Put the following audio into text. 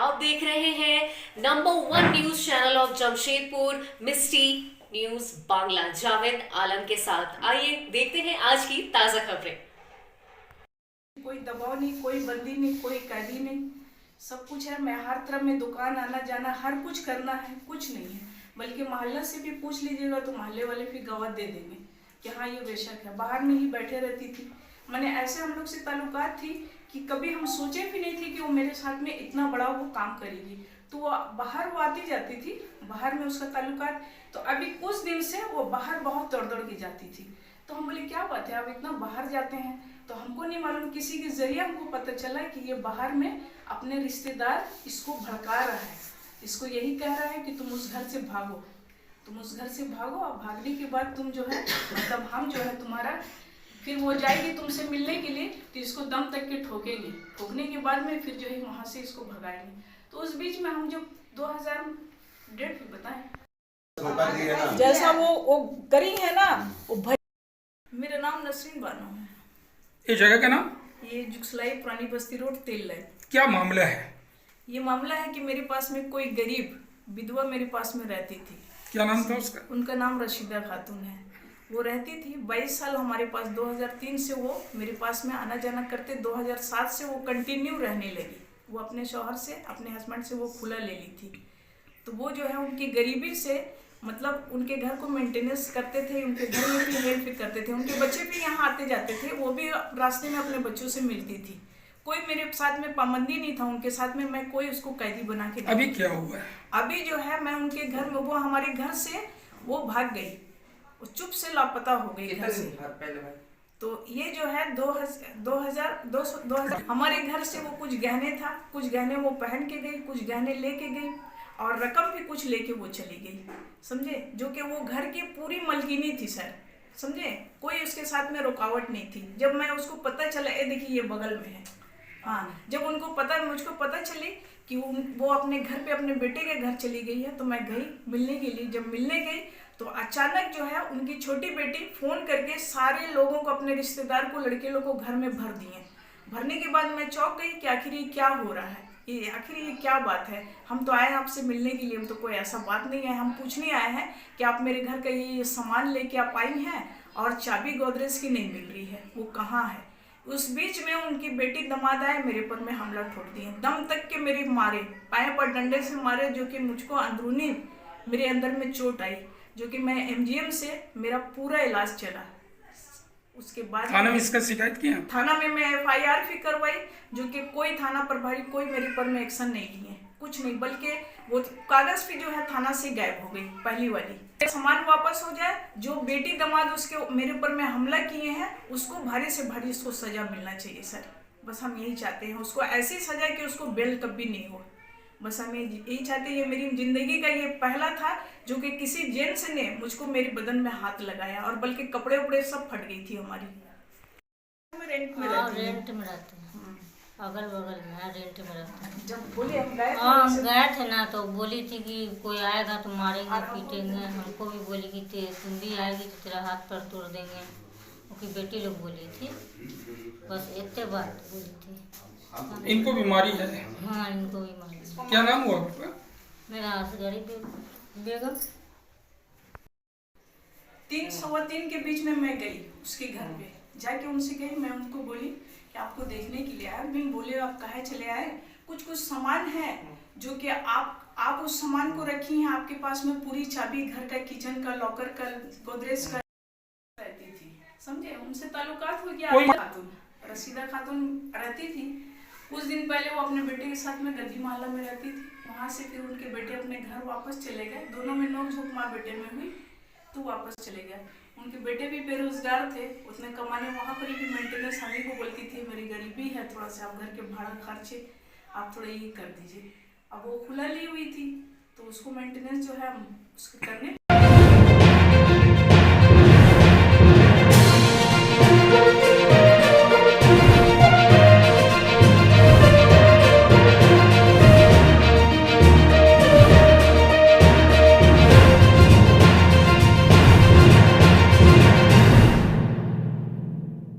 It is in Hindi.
आप देख रहे हैं number 1 news channel of Jamshedpur Misti news Bangla. Javed Alam के साथ आइए देखते हैं आज की ताजा खबरें। कोई दबाव नहीं, कोई बंदी नहीं, कोई कैदी नहीं, सब कुछ है। मैं हर तरफ में दुकान आना जाना हर कुछ करना है, कुछ नहीं है। बल्कि मोहल्ला से भी पूछ लीजिएगा तो मोहल्ले वाले भी गवाह दे देंगे कि हाँ ये बेशक है। बाहर में ही बैठे रहती थी। मैंने ऐसे हम लोग से ताल्लुकात थी कि कभी हम सोचे भी नहीं थे कि वो मेरे साथ में इतना बड़ा वो काम करेगी। तो वो बाहर वो आती जाती थी, बाहर में उसका ताल्लुकात। तो अभी कुछ दिन से वो बाहर बहुत दौड़ दौड़ के जाती थी। तो हम बोले क्या बात है, आप इतना बाहर जाते हैं? तो हमको नहीं मालूम, किसी के जरिए हमको पता चला कि ये बाहर में अपने रिश्तेदार इसको भड़का रहा है, इसको यही कह रहा है कि तुम उस घर से भागो, तुम उस घर से भागो। और भागने के बाद तुम जो है मतलब हम जो है तुम्हारा, फिर वो जाएगी तुमसे मिलने के लिए तो इसको दम तक के ठोकेंगे। ठोकने के बाद में फिर जो है वहाँ से इसको भगाएंगे। तो उस बीच में हम जब 2001 भी बताएं जैसा वो करी है ना वो भाई। मेरा नाम नसरीन बानो है। ये जगह का नाम? ये जुगसलाई पुरानी बस्ती रोड तेल है। क्या मामला है? ये मामला है कि मेरे पास में कोई गरीब विधवा मेरे पास में रहती थी। क्या नाम था उसका? उनका नाम रशीदा खातून है। वो रहती थी 22 साल हमारे पास। 2003 से वो मेरे पास में आना जाना करते। 2007 से वो कंटिन्यू रहने लगी। वो अपने शौहर से, अपने हस्बैंड से वो खुला ले ली थी। तो वो जो है उनकी गरीबी से मतलब उनके घर को मेंटेनेंस करते थे, उनके घर में भी हेल्प करते थे। उनके बच्चे भी यहाँ आते जाते थे, वो भी रास्ते में अपने बच्चों से मिलती थी। कोई मेरे साथ में पाबंदी नहीं था उनके साथ में, मैं कोई उसको कैदी बना के। अभी क्या हुआ है? अभी जो है मैं उनके घर में, वो हमारे घर से वो भाग गई, वो चुप से लापता हो गई घर से। तो ये जो है 2000 हमारे घर से वो कुछ गहने था, कुछ गहने वो पहन के गई, कुछ गहने लेके गई और रकम भी कुछ लेके वो चली गई, समझे। जो कि वो घर की पूरी मलकिनी थी सर, समझे। कोई उसके साथ में रुकावट नहीं थी। जब मैं उसको पता चला, ये देखिए ये बगल में है, हाँ, जब उनको पता, मुझको पता चली कि वो अपने घर पे अपने बेटे के घर चली गई है, तो मैं गई मिलने के लिए। जब मिलने गई तो अचानक जो है उनकी छोटी बेटी फोन करके सारे लोगों को, अपने रिश्तेदार को, लड़के लोग को घर में भर दिए। भरने के बाद मैं चौंक गई कि आखिर ये क्या हो रहा है, ये आखिर ये क्या बात है। हम तो आए हैं आपसे मिलने के लिए, हम तो कोई ऐसा बात नहीं है। हम पूछने आए हैं कि आप मेरे घर का ये सामान लेके आप आई हैं और चाबी गोदरेज की नहीं मिल रही है, वो कहाँ है। उस बीच में उनकी बेटी दमाद आए, मेरे पर में हमला ठोक दिए, दम तक के मेरे मारे, पाए पर डंडे से मारे, जो कि मुझको अंदरूनी मेरे अंदर में चोट आई, जो कि मैं एमजीएम से मेरा पूरा इलाज चला। उसके बाद थाना में इसका शिकायत किया? थाना में मैं एफआईआर भी करवाई, जो कि कोई थाना प्रभारी कोई मेरे पर में एक्शन नहीं लिए, कुछ नहीं। बल्कि वो कागज भी जो है थाना से गायब हो गई, पहली वाली। सामान वापस हो जाए, जो बेटी दामाद उसके मेरे पर में हमला किए हैं उसको भारी से भारी उसको सजा मिलना चाहिए सर। बस हम यही चाहते हैं, उसको ऐसी सजा कि उसको बेल कभी नहीं हो। बस हम यही चाहते हैं। ये मेरी जिंदगी का ये पहला था जो कि किसी जेंट्स ने मुझको मेरे बदन में हाथ लगाया, और बल्कि कपड़े उपड़े सब फट गई थी हमारी। रेंट में रहते हैं, अगल बगल में है, रेंट में रहते हैं। जब बोले हम गए, हम गए थे ना तो बोली थी कि कोई आएगा तो मारेंगे पीटेंगे। हमको भी बोली कि तुम भी आएगी तो तेरा हाथ पर तोड़ देंगे, उनकी बेटी लोग बोली थी। बस इतने बात बोली थी। इनको बीमारी है? हाँ, इनको भी मारी। क्या नाम हुआ आपका? मेरा असगरी बेगम। 3-3:15 के बीच में मैं गई उसके घर पे, जाके उनसे गई। मैं उनको बोली कि आपको देखने के लिए आया। बिन बोले आप कहे चले आए? कुछ सामान है जो कि आप उस सामान को रखी हैं, आपके पास में पूरी चाबी घर का, किचन का, लॉकर का, गोदरेज का रहती थी, समझे। उनसे ताल्लुकात हो गया। खातून रशीदा खातून रहती थी। कुछ दिन पहले वो अपने बेटे के साथ में गद्दी मोहल्ला में रहती थी। वहाँ से फिर उनके बेटे अपने घर वापस चले गए। दोनों में नोक-झोंक माँ बेटे में हुई तो वापस चले गए। उनके बेटे भी बेरोजगार थे, उतने कमाने, वहाँ पर भी मेंटेनेंस हमें को बोलती थी मेरी गरीबी है, थोड़ा सा आप घर के भाड़ा खर्चे आप थोड़ा ये कर दीजिए। अब वो खुला ली हुई थी तो उसको मेंटेनेंस जो है उसको करने